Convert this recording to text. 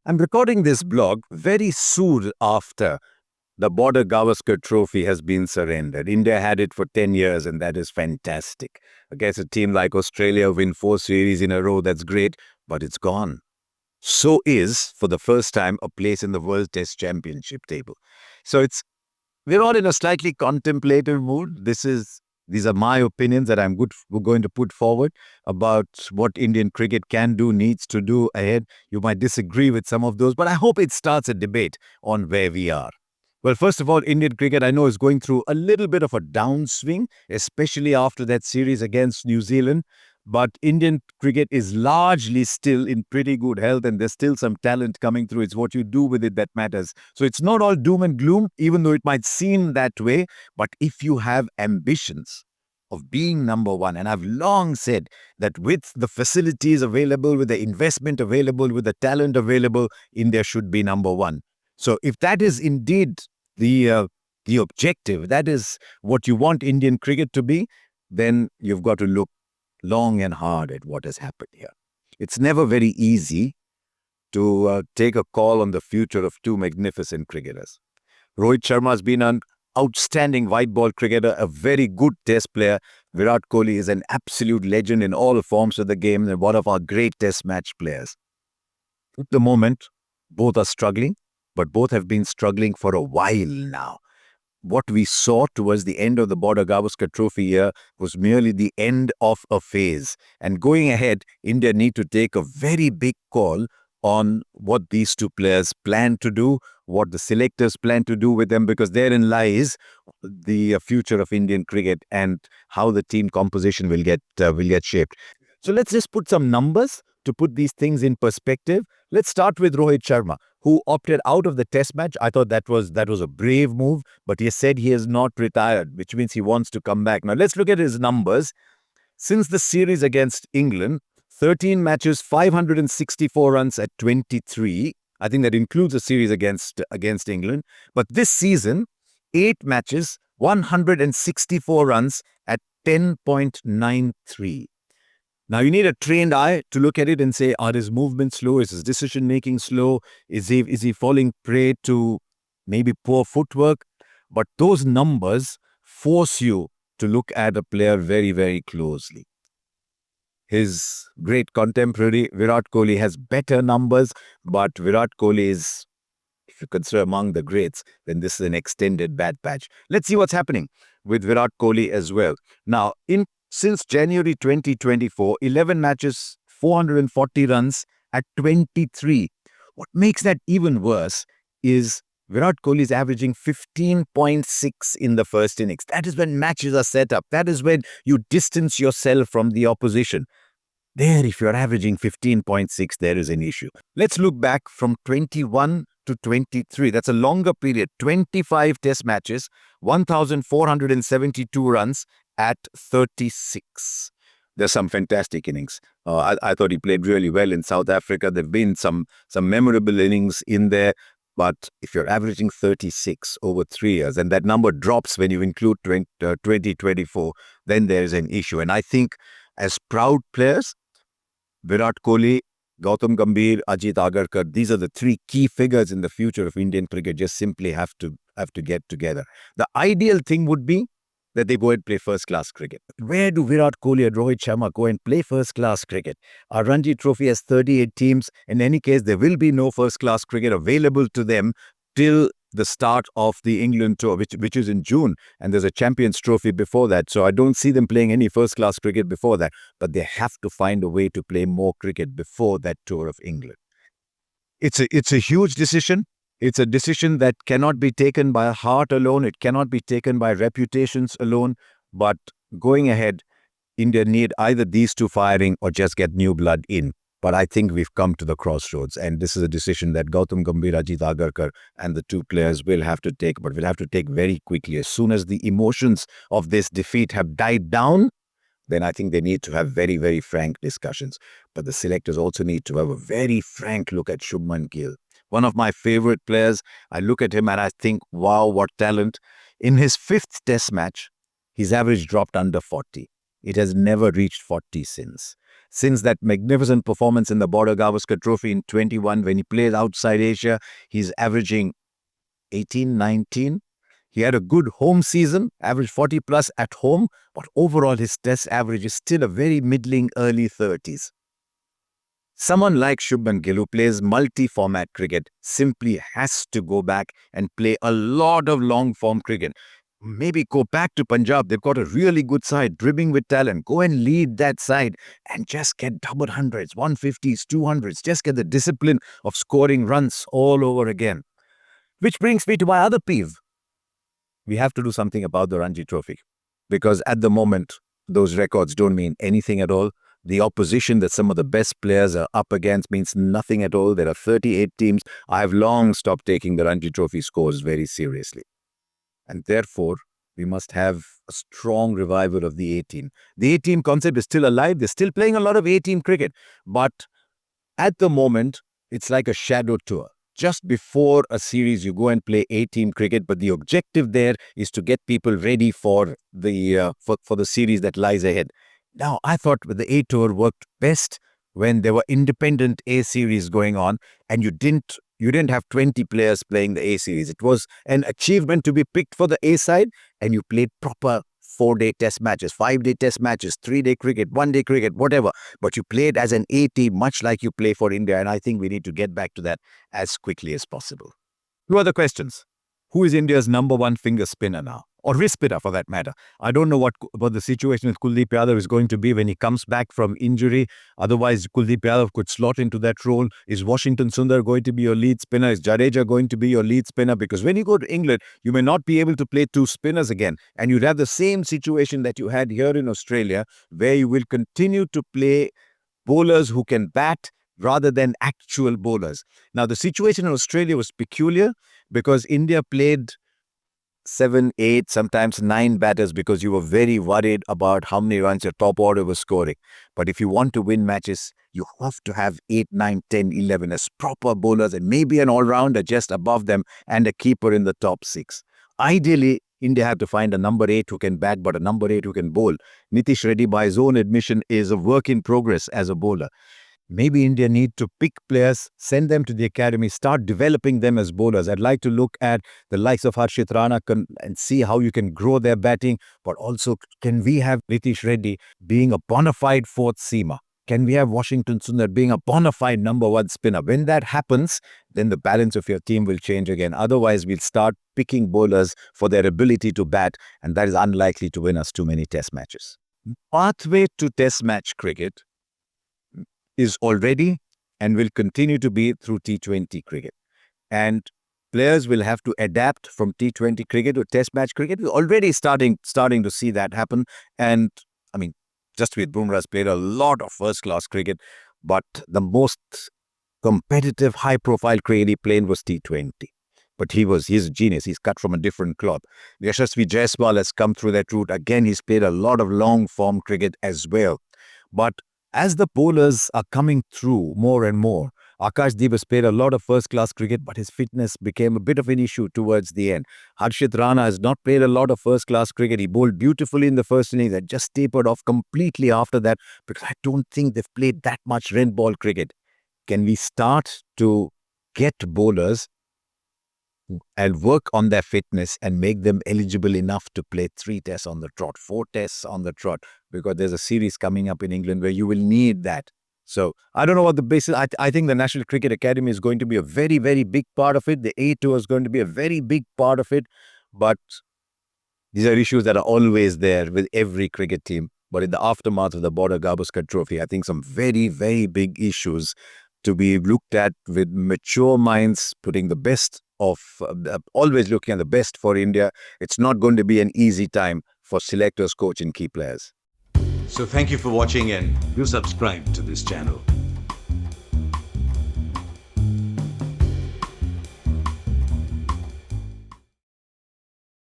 I'm recording this blog very soon after the Border-Gavaskar trophy has been surrendered. India had it for 10 years, and that is fantastic. Against a team like Australia, win 4 series in a row, that's great, but it's gone. So is, for the first time, a place in the World Test Championship table. So we're all in a slightly contemplative mood. These are my opinions that we're going to put forward about what Indian cricket can do, needs to do ahead. You might disagree with some of those, but I hope it starts a debate on where we are. Well, first of all, Indian cricket, I know, is going through a little bit of a downswing, especially after that series against New Zealand. But Indian cricket is largely still in pretty good health, and there's still some talent coming through. It's what you do with it that matters. So it's not all doom and gloom, even though it might seem that way. But if you have ambitions of being number one, and I've long said that with the facilities available, with the investment available, with the talent available, India should be number one. So if that is indeed the objective, that is what you want Indian cricket to be, then you've got to look long and hard at what has happened here. It's never very easy to take a call on the future of two magnificent cricketers. Rohit Sharma has been an outstanding white ball cricketer, a very good test player. Virat Kohli is an absolute legend in all forms of the game and one of our great test match players. At the moment, both are struggling, but both have been struggling for a while now. What we saw towards the end of the Border-Gavaskar trophy year was merely the end of a phase. And going ahead, India need to take a very big call on what these two players plan to do, what the selectors plan to do with them, because therein lies the future of Indian cricket and how the team composition will get shaped. So let's just put some numbers to put these things in perspective. Let's start with Rohit Sharma, who opted out of the test match. I thought that was a brave move, but he said he has not retired, which means he wants to come back. Now let's look at his numbers. Since the series against England, 13 matches, 564 runs at 23. I think that includes a series against England. But this season, 8 matches, 164 runs at 10.93. Now, you need a trained eye to look at it and say, are his movements slow? Is his decision-making slow? Is he falling prey to maybe poor footwork? But those numbers force you to look at a player very, very closely. His great contemporary, Virat Kohli, has better numbers, but Virat Kohli is, if you consider among the greats, then this is an extended bad patch. Let's see what's happening with Virat Kohli as well. Now, since January 2024, 11 matches, 440 runs at 23. What makes that even worse is Virat Kohli is averaging 15.6 in the first innings. That is when matches are set up. That is when you distance yourself from the opposition. There, if you're averaging 15.6, there is an issue. Let's look back from 21 to 23. That's a longer period. 25 test matches, 1,472 runs at 36. There's some fantastic innings. I thought he played really well in South Africa. There have been some memorable innings in there. But if you're averaging 36 over 3 years, and that number drops when you include 2024, then there is an issue. And I think as proud players, Virat Kohli, Gautam Gambhir, Ajit Agarkar, these are the 3 key figures in the future of Indian cricket, just simply have to get together. The ideal thing would be that they go and play first-class cricket. Where do Virat Kohli and Rohit Sharma go and play first-class cricket? Our Ranji Trophy has 38 teams. In any case, there will be no first-class cricket available to them till the start of the England tour, which is in June, and there's a Champions Trophy before that. So I don't see them playing any first-class cricket before that, but they have to find a way to play more cricket before that tour of England. It's a huge decision. It's a decision that cannot be taken by heart alone. It cannot be taken by reputations alone. But going ahead, India need either these two firing or just get new blood in. But I think we've come to the crossroads, and this is a decision that Gautam Gambhir, Ajit Agarkar and the 2 players will have to take, but will have to take very quickly. As soon as the emotions of this defeat have died down, then I think they need to have very, very frank discussions. But the selectors also need to have a very frank look at Shubman Gill. One of my favorite players. I look at him and I think, wow, what talent. In his 5th test match, his average dropped under 40. It has never reached 40 since. Since that magnificent performance in the Border-Gavaskar Trophy in 21, when he plays outside Asia, he's averaging 18, 19. He had a good home season, averaged 40 plus at home, but overall his test average is still a very middling early 30s. Someone like Shubman Gill, who plays multi-format cricket, simply has to go back and play a lot of long-form cricket. Maybe go back to Punjab. They've got a really good side, dribbling with talent. Go and lead that side and just get double hundreds, 150s, 200s. Just get the discipline of scoring runs all over again. Which brings me to my other peeve. We have to do something about the Ranji Trophy, because at the moment, those records don't mean anything at all. The opposition that some of the best players are up against means nothing at all. There are 38 teams. I have long stopped taking the Ranji Trophy scores very seriously. And therefore, we must have a strong revival of the A-team. The A-team concept is still alive. They're still playing a lot of A-team cricket. But at the moment, it's like a shadow tour. Just before a series, you go and play A-team cricket, but the objective there is to get people ready for the for the series that lies ahead. Now, I thought the A tour worked best when there were independent A series going on, and you didn't have 20 players playing the A series. It was an achievement to be picked for the A side, and you played proper 4-day test matches, 5-day test matches, 3-day cricket, 1-day cricket, whatever. But you played as an A team, much like you play for India, and I think we need to get back to that as quickly as possible. Two other questions. Who is India's number one finger spinner now? Or wrist spinner, for that matter. I don't know what the situation with Kuldeep Yadav is going to be when he comes back from injury. Otherwise, Kuldeep Yadav could slot into that role. Is Washington Sundar going to be your lead spinner? Is Jadeja going to be your lead spinner? Because when you go to England, you may not be able to play two spinners again. And you'd have the same situation that you had here in Australia, where you will continue to play bowlers who can bat rather than actual bowlers. Now, the situation in Australia was peculiar because India played 7, 8, sometimes 9 batters because you were very worried about how many runs your top order was scoring. But if you want to win matches, you have to have 8, 9, 10, 11 as proper bowlers and maybe an all-rounder just above them and a keeper in the top 6. Ideally, India have to find a number 8 who can bat, but a number 8 who can bowl. Nitish Reddy, by his own admission, is a work in progress as a bowler. Maybe India need to pick players, send them to the academy, start developing them as bowlers. I'd like to look at the likes of Harshit Rana and see how you can grow their batting. But also, can we have Nitish Reddy being a bona fide fourth seamer? Can we have Washington Sundar being a bona fide number 1 spinner? When that happens, then the balance of your team will change again. Otherwise, we'll start picking bowlers for their ability to bat, and that is unlikely to win us too many test matches. Pathway to test match cricket is already and will continue to be through T20 cricket. And players will have to adapt from T20 cricket to test match cricket. We're already starting to see that happen. And I mean, Jasprit Bumrah's played a lot of first-class cricket, but the most competitive, high-profile cricket he played was T20. But he's a genius. He's cut from a different cloth. Yashasvi Jaiswal has come through that route. Again, he's played a lot of long-form cricket as well. But as the bowlers are coming through more and more, Akashdeep has played a lot of first-class cricket, but his fitness became a bit of an issue towards the end. Harshit Rana has not played a lot of first-class cricket. He bowled beautifully in the first innings and just tapered off completely after that because I don't think they've played that much red ball cricket. Can we start to get bowlers and work on their fitness and make them eligible enough to play 3 tests on the trot, 4 tests on the trot, because there's a series coming up in England where you will need that. So I don't know what the basis. I think the National Cricket Academy is going to be a very, very big part of it. The A tour is going to be a very big part of it. But these are issues that are always there with every cricket team. But in the aftermath of the Border-Gavaskar Trophy, I think some very, very big issues to be looked at with mature minds, putting the best of, always looking at the best for India. It's not going to be an easy time for selectors, coach and key players. So thank you for watching and do subscribe to this channel.